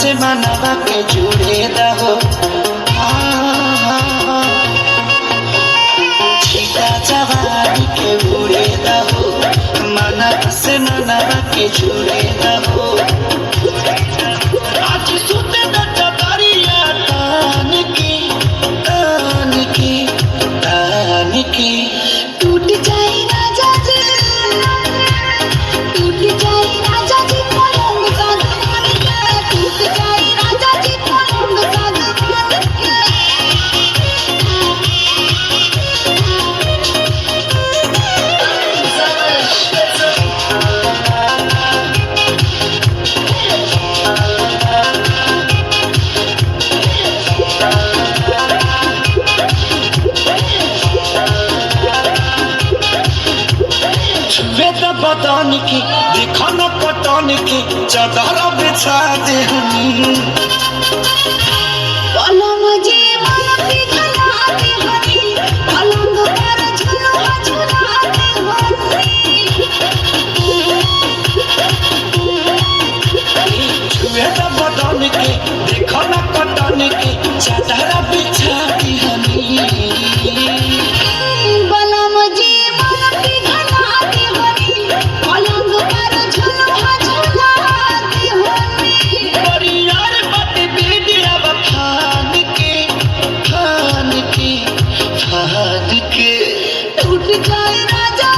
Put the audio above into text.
से मनवा के जुड़े दहो छीटा जवानी के उड़े दहो मनवा से मनवा के जुड़े दहो आज सुते दरिया तान की टूट जाए राजा जी, टूट जाए राजा जी पलंग सागवान के, टूट जाए राजा जी पलंग सागवान के। बदन की दिखा न पटन की चादर बिछा देहनी पलंग जी मन पिघलाते हनी, पलंग पर झुलुआ झुलाते हनी। छुए त बदन की दिखा न पटन की चादर बिछा देहनी पलंग जी मन पिघलाते हनी, पलंग पर झुलुआ झुलाते हनी। परियार बट बिटिया बखान के टूट जाए राजा